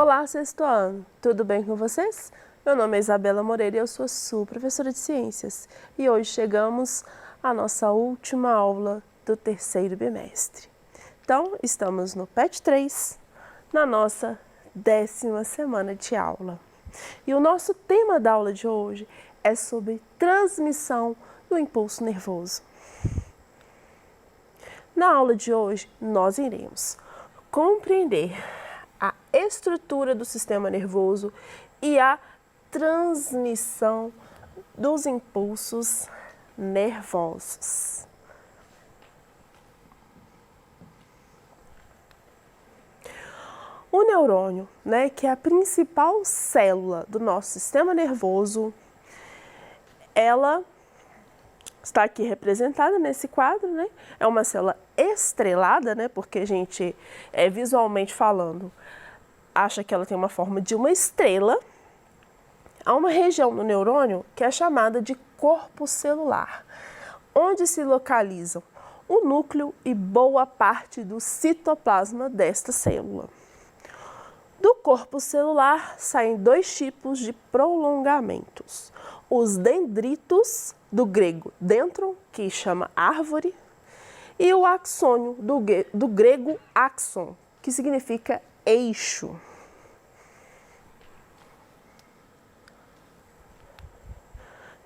Olá, sexto ano! Tudo bem com vocês? Meu nome é Isabela Moreira e eu sou sua professora de ciências. E hoje chegamos à nossa última aula do terceiro bimestre. Então, estamos no PET 3, na nossa 10ª semana de aula. E o nosso tema da aula de hoje é sobre transmissão do impulso nervoso. Na aula de hoje, nós iremos compreender a estrutura do sistema nervoso e a transmissão dos impulsos nervosos. O neurônio, que é a principal célula do nosso sistema nervoso, ela está aqui representada nesse quadro, É uma célula estrelada, porque a gente, visualmente falando, acha que ela tem uma forma de uma estrela. Há uma região no neurônio que é chamada de corpo celular, onde se localizam o núcleo e boa parte do citoplasma desta célula. Do corpo celular saem dois tipos de prolongamentos. Os dendritos, do grego dendron, que chama árvore, e o axônio, do grego axon, que significa eixo.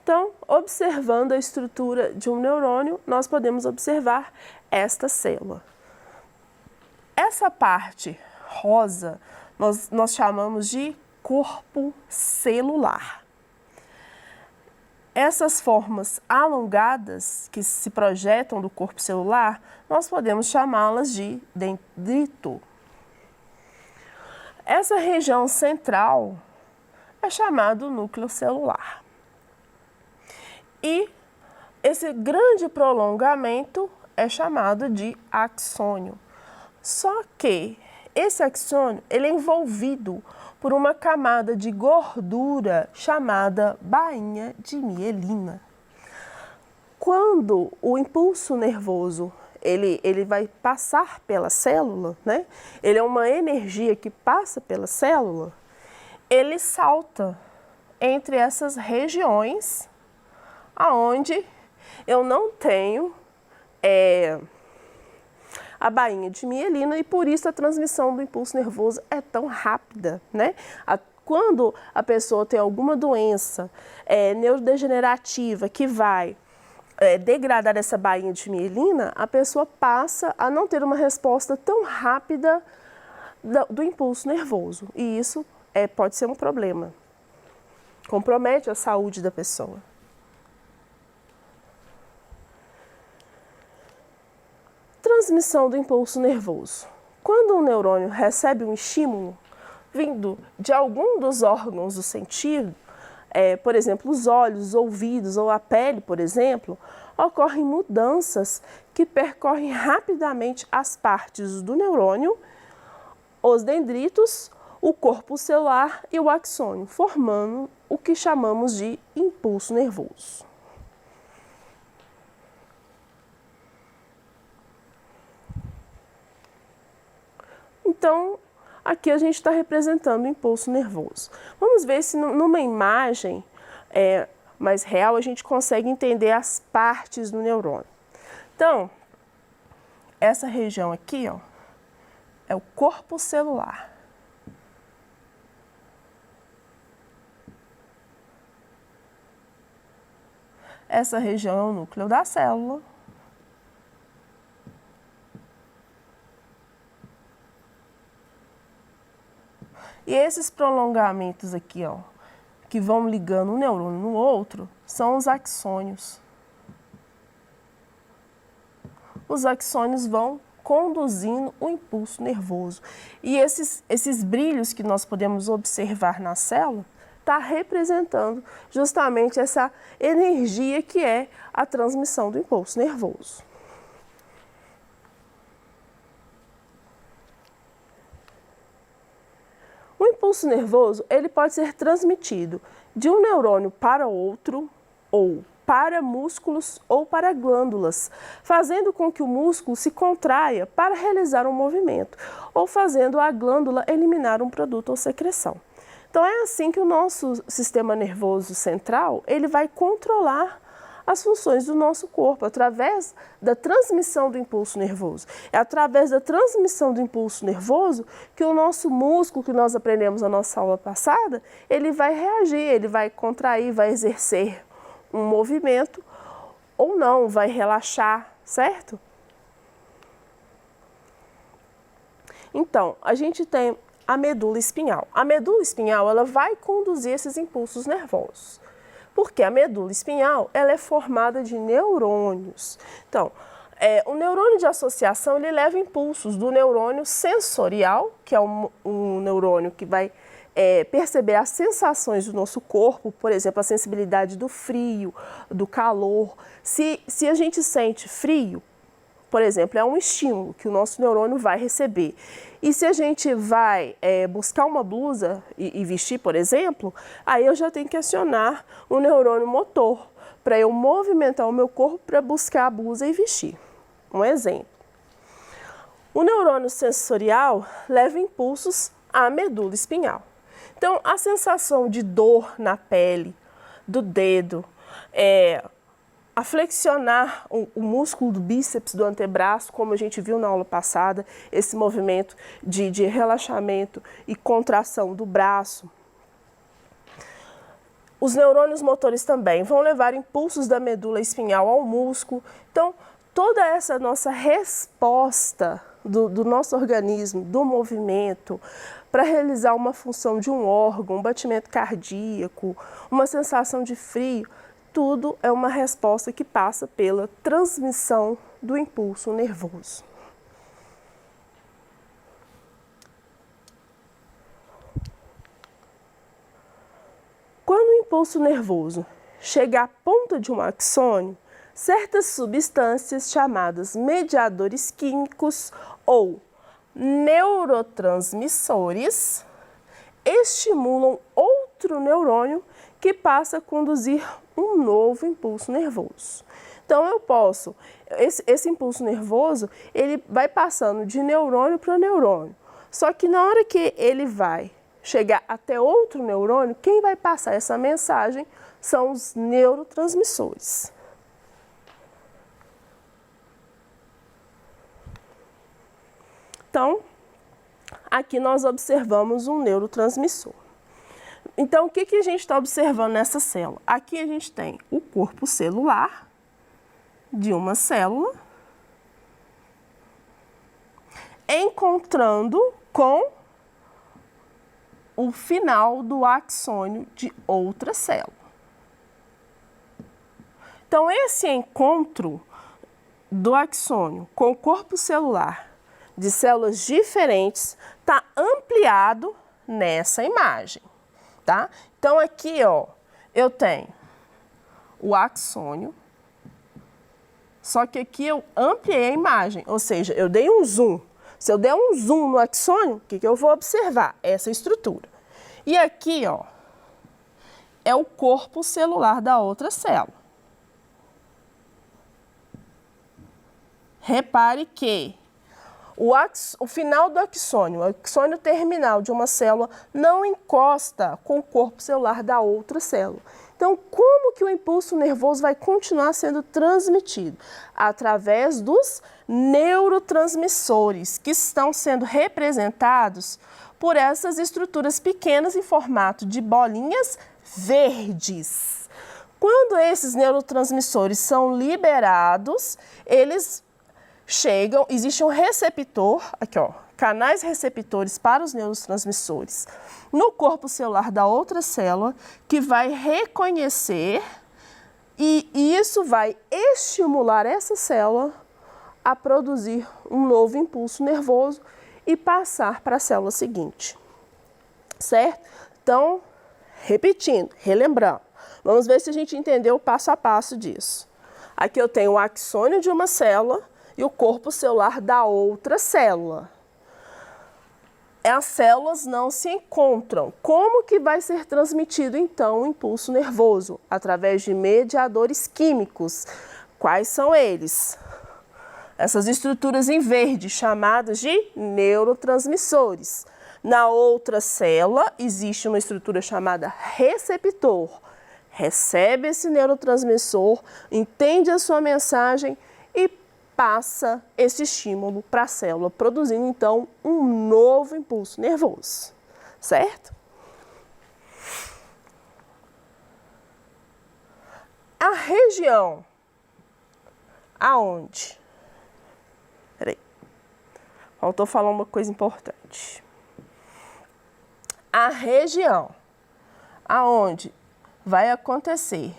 Então, observando a estrutura de um neurônio, nós podemos observar esta célula. Essa parte rosa nós chamamos de corpo celular. Essas formas alongadas que se projetam do corpo celular, nós podemos chamá-las de dendrito. Essa região central é chamado núcleo celular. E esse grande prolongamento é chamado de axônio. Só que esse axônio ele é envolvido por uma camada de gordura chamada bainha de mielina. Quando o impulso nervoso ele vai passar pela célula, ele é uma energia que passa pela célula, ele salta entre essas regiões aonde eu não tenho a bainha de mielina e por isso a transmissão do impulso nervoso é tão rápida, Quando a pessoa tem alguma doença neurodegenerativa que vai degradar essa bainha de mielina, a pessoa passa a não ter uma resposta tão rápida do impulso nervoso e isso pode ser um problema, compromete a saúde da pessoa. Transmissão do impulso nervoso. Quando um neurônio recebe um estímulo vindo de algum dos órgãos do sentido, por exemplo, os olhos, os ouvidos ou a pele, por exemplo, ocorrem mudanças que percorrem rapidamente as partes do neurônio, os dendritos, o corpo celular e o axônio, formando o que chamamos de impulso nervoso. Então, aqui a gente está representando o impulso nervoso. Vamos ver se numa imagem mais real a gente consegue entender as partes do neurônio. Então, essa região aqui é o corpo celular. Essa região é o núcleo da célula. E esses prolongamentos aqui, que vão ligando um neurônio no outro, são os axônios. Os axônios vão conduzindo o impulso nervoso. E esses brilhos que nós podemos observar na célula, está representando justamente essa energia que é a transmissão do impulso nervoso. O impulso nervoso ele pode ser transmitido de um neurônio para outro ou para músculos ou para glândulas, fazendo com que o músculo se contraia para realizar um movimento, ou fazendo a glândula eliminar um produto ou secreção. Então é assim que o nosso sistema nervoso central, ele vai controlar as funções do nosso corpo, através da transmissão do impulso nervoso. É através da transmissão do impulso nervoso que o nosso músculo, que nós aprendemos na nossa aula passada, ele vai reagir, ele vai contrair, vai exercer um movimento ou não, vai relaxar, certo? Então, a gente tem a medula espinhal. A medula espinhal, ela vai conduzir esses impulsos nervosos. Porque a medula espinhal, ela é formada de neurônios. Então, o neurônio de associação, ele leva impulsos do neurônio sensorial, que é um neurônio que vai perceber as sensações do nosso corpo, por exemplo, a sensibilidade do frio, do calor. Se a gente sente frio, por exemplo, é um estímulo que o nosso neurônio vai receber. E se a gente vai buscar uma blusa e vestir, por exemplo, aí eu já tenho que acionar o neurônio motor para eu movimentar o meu corpo para buscar a blusa e vestir. Um exemplo. O neurônio sensorial leva impulsos à medula espinhal. Então, a sensação de dor na pele, do dedo, a flexionar o músculo do bíceps do antebraço, como a gente viu na aula passada, esse movimento de relaxamento e contração do braço. Os neurônios motores também vão levar impulsos da medula espinhal ao músculo. Então, toda essa nossa resposta do nosso organismo, do movimento, para realizar uma função de um órgão, um batimento cardíaco, uma sensação de frio, tudo é uma resposta que passa pela transmissão do impulso nervoso. Quando o impulso nervoso chega à ponta de um axônio, certas substâncias chamadas mediadores químicos ou neurotransmissores estimulam outro neurônio que passa a conduzir um novo impulso nervoso. Então eu posso, esse impulso nervoso, ele vai passando de neurônio para neurônio. Só que na hora que ele vai chegar até outro neurônio, quem vai passar essa mensagem são os neurotransmissores. Então, aqui nós observamos um neurotransmissor. Então, o que a gente está observando nessa célula? Aqui a gente tem o corpo celular de uma célula encontrando com o final do axônio de outra célula. Então, esse encontro do axônio com o corpo celular de células diferentes está ampliado nessa imagem. Tá? Então, aqui, ó, eu tenho o axônio, só que aqui eu ampliei a imagem, ou seja, eu dei um zoom. Se eu der um zoom no axônio, o que eu vou observar? Essa estrutura. E aqui, ó, é o corpo celular da outra célula. Repare que o final do axônio, o axônio terminal de uma célula, não encosta com o corpo celular da outra célula. Então, como que o impulso nervoso vai continuar sendo transmitido? Através dos neurotransmissores, que estão sendo representados por essas estruturas pequenas em formato de bolinhas verdes. Quando esses neurotransmissores são liberados, eles chegam, existe um receptor, aqui ó, canais receptores para os neurotransmissores no corpo celular da outra célula, que vai reconhecer e isso vai estimular essa célula a produzir um novo impulso nervoso e passar para a célula seguinte, certo? Então, repetindo, relembrando, vamos ver se a gente entendeu o passo a passo disso. Aqui eu tenho o axônio de uma célula e o corpo celular da outra célula. as células não se encontram. Como que vai ser transmitido, então, o impulso nervoso? Através de mediadores químicos. Quais são eles? Essas estruturas em verde, chamadas de neurotransmissores. Na outra célula, existe uma estrutura chamada receptor. Recebe esse neurotransmissor, entende a sua mensagem e passa esse estímulo para a célula, produzindo então um novo impulso nervoso, certo? A região aonde? Peraí, faltou falar uma coisa importante. A região aonde vai acontecer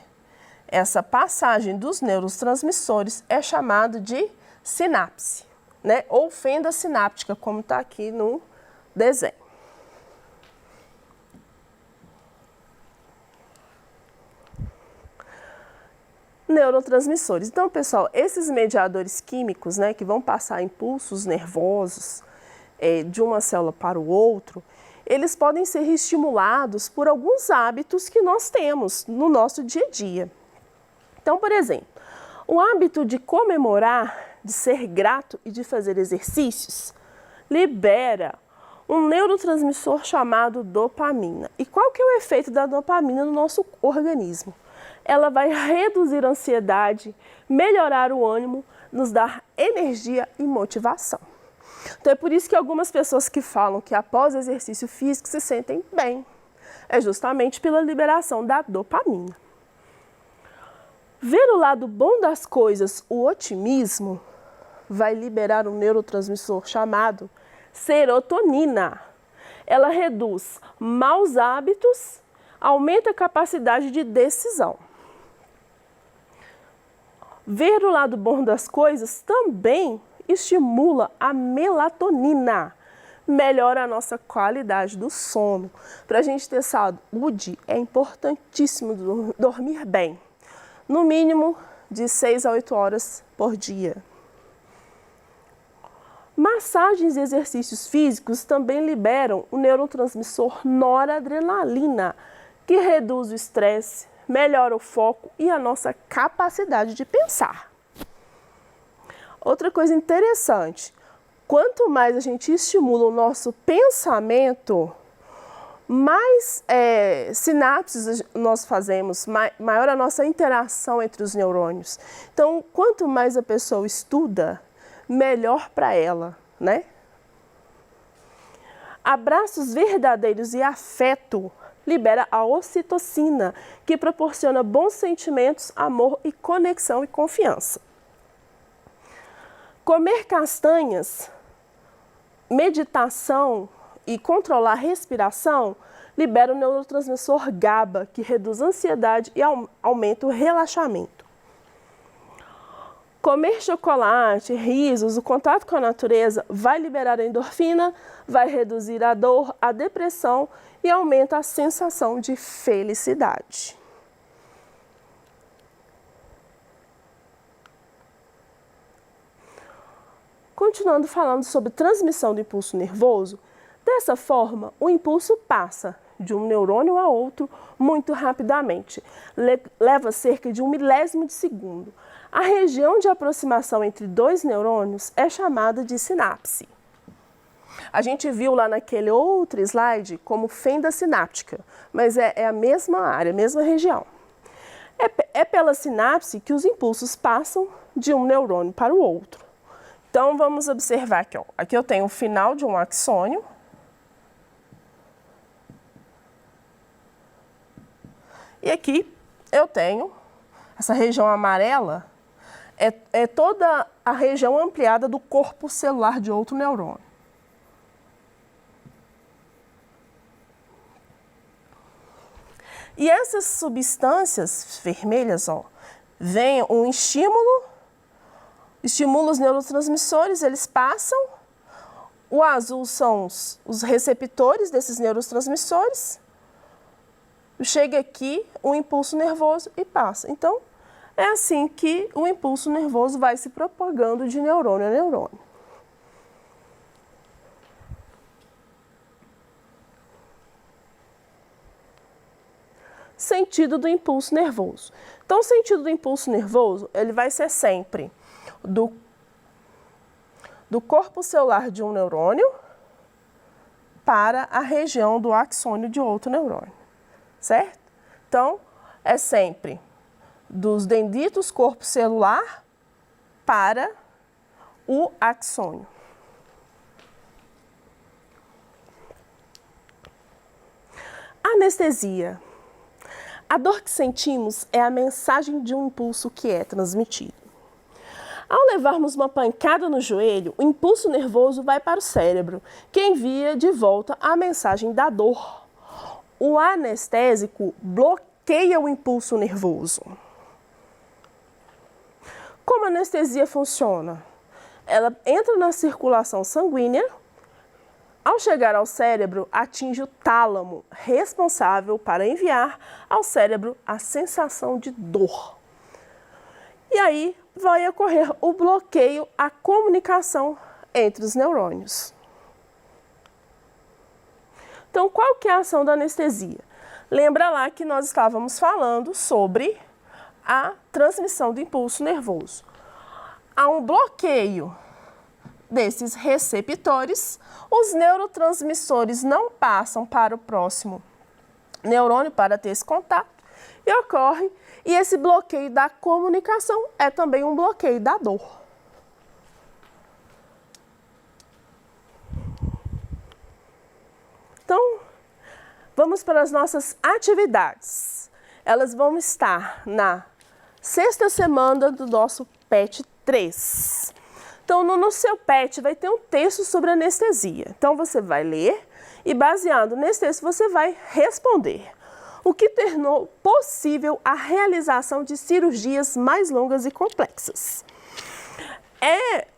essa passagem dos neurotransmissores é chamada de sinapse, né? Ou fenda sináptica, como está aqui no desenho. Neurotransmissores. Então, pessoal, esses mediadores químicos, né, que vão passar impulsos nervosos de uma célula para o outro, eles podem ser estimulados por alguns hábitos que nós temos no nosso dia a dia. Então, por exemplo, o hábito de comemorar, de ser grato e de fazer exercícios libera um neurotransmissor chamado dopamina. E qual que é o efeito da dopamina no nosso organismo? Ela vai reduzir a ansiedade, melhorar o ânimo, nos dar energia e motivação. Então é por isso que algumas pessoas que falam que após exercício físico se sentem bem. É justamente pela liberação da dopamina. Ver o lado bom das coisas, o otimismo, vai liberar um neurotransmissor chamado serotonina. Ela reduz maus hábitos, aumenta a capacidade de decisão. Ver o lado bom das coisas também estimula a melatonina, melhora a nossa qualidade do sono. Para a gente ter saúde, é importantíssimo dormir bem, no mínimo de 6 a 8 horas por dia. Massagens e exercícios físicos também liberam o neurotransmissor noradrenalina, que reduz o estresse, melhora o foco e a nossa capacidade de pensar. Outra coisa interessante, quanto mais a gente estimula o nosso pensamento, mais sinapses nós fazemos, maior a nossa interação entre os neurônios. Então, quanto mais a pessoa estuda, melhor para ela, né? Abraços verdadeiros e afeto libera a ocitocina, que proporciona bons sentimentos, amor e conexão e confiança. Comer castanhas, meditação e controlar a respiração libera o neurotransmissor GABA, que reduz a ansiedade e aumenta o relaxamento. Comer chocolate, risos, o contato com a natureza vai liberar a endorfina, vai reduzir a dor, a depressão e aumenta a sensação de felicidade. Continuando falando sobre transmissão do impulso nervoso, dessa forma, o impulso passa de um neurônio a outro muito rapidamente. Leva cerca de 1 milésimo de segundo. A região de aproximação entre dois neurônios é chamada de sinapse. A gente viu lá naquele outro slide como fenda sináptica, mas é a mesma área, a mesma região. É pela sinapse que os impulsos passam de um neurônio para o outro. Então, vamos observar aqui, ó. Aqui eu tenho o final de um axônio. E aqui eu tenho essa região amarela, é toda a região ampliada do corpo celular de outro neurônio. E essas substâncias vermelhas, ó, vem um estímulo, estimula os neurotransmissores, eles passam. O azul são os receptores desses neurotransmissores. Chega aqui o impulso nervoso e passa. Então, é assim que o impulso nervoso vai se propagando de neurônio a neurônio. sentido do impulso nervoso. Então, o sentido do impulso nervoso, ele vai ser sempre do corpo celular de um neurônio para a região do axônio de outro neurônio, certo? Então, é sempre dos dendritos corpo celular para o axônio. Anestesia. A dor que sentimos é a mensagem de um impulso que é transmitido. Ao levarmos uma pancada no joelho, o impulso nervoso vai para o cérebro, que envia de volta a mensagem da dor. O anestésico bloqueia o impulso nervoso. Como a anestesia funciona? Ela entra na circulação sanguínea. Ao chegar ao cérebro, atinge o tálamo, responsável para enviar ao cérebro a sensação de dor. E aí vai ocorrer o bloqueio à comunicação entre os neurônios. Então, qual que é a ação da anestesia? Lembra lá que nós estávamos falando sobre a transmissão do impulso nervoso. Há um bloqueio desses receptores, os neurotransmissores não passam para o próximo neurônio para ter esse contato e esse bloqueio da comunicação é também um bloqueio da dor. Então, vamos para as nossas atividades. Elas vão estar na 6ª semana do nosso PET 3. Então, no seu PET vai ter um texto sobre anestesia. Então, você vai ler e, baseado nesse texto, você vai responder. O que tornou possível a realização de cirurgias mais longas e complexas?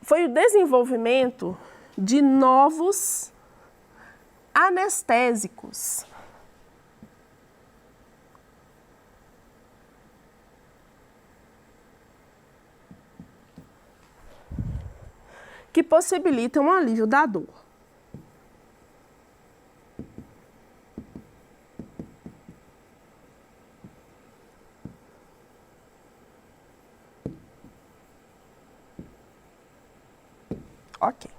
Foi o desenvolvimento de novos anestésicos. Que possibilitam o alívio da dor. Ok.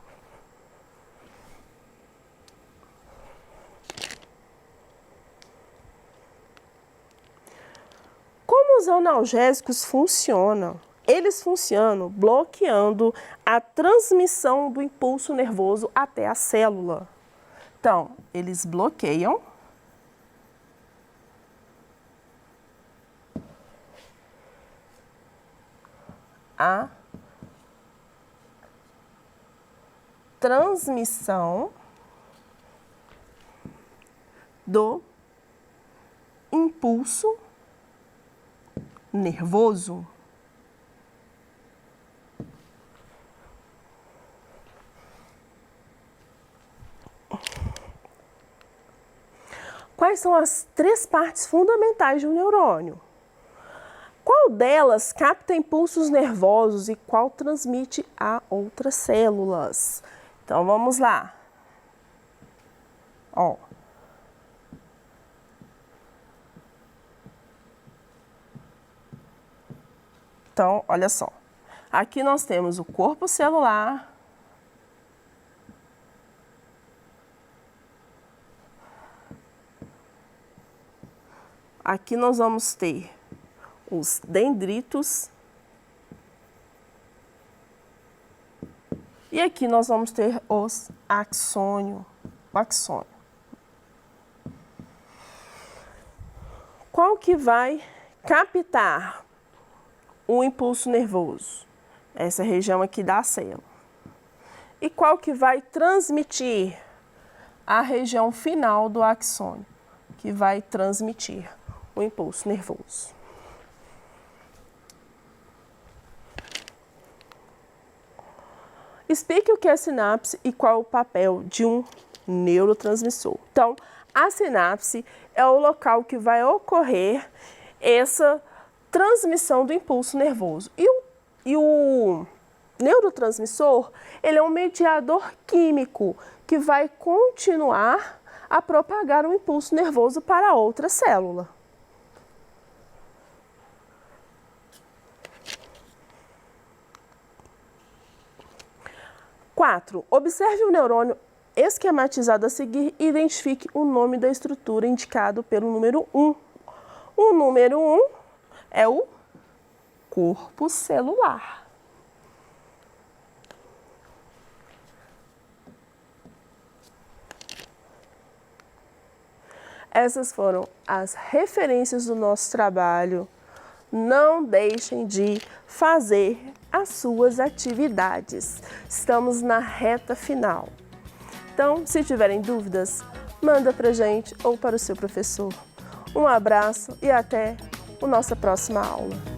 Como os analgésicos funcionam? Eles funcionam bloqueando a transmissão do impulso nervoso até a célula. Então, eles bloqueiam a transmissão do impulso nervoso. Quais são as 3 partes fundamentais de um neurônio? Qual delas capta impulsos nervosos e qual transmite a outras células? Então, vamos lá. Ó. Então, olha só. Aqui nós temos o corpo celular. Aqui nós vamos ter os dendritos. E aqui nós vamos ter os axônio, o axônio. Qual que vai captar o impulso nervoso? Essa região aqui da célula. E qual que vai transmitir? A região final do axônio, que vai transmitir o impulso nervoso. Explique o que é sinapse e qual o papel de um neurotransmissor. Então, a sinapse é o local que vai ocorrer essa transmissão do impulso nervoso. E o neurotransmissor, ele é um mediador químico que vai continuar a propagar o impulso nervoso para outra célula. 4. Observe o neurônio esquematizado a seguir e identifique o nome da estrutura indicado pelo número 1. O número 1 é o corpo celular. Essas foram as referências do nosso trabalho. Não deixem de fazer as suas atividades. Estamos na reta final. Então, se tiverem dúvidas, manda pra gente ou para o seu professor. Um abraço e até a nossa próxima aula.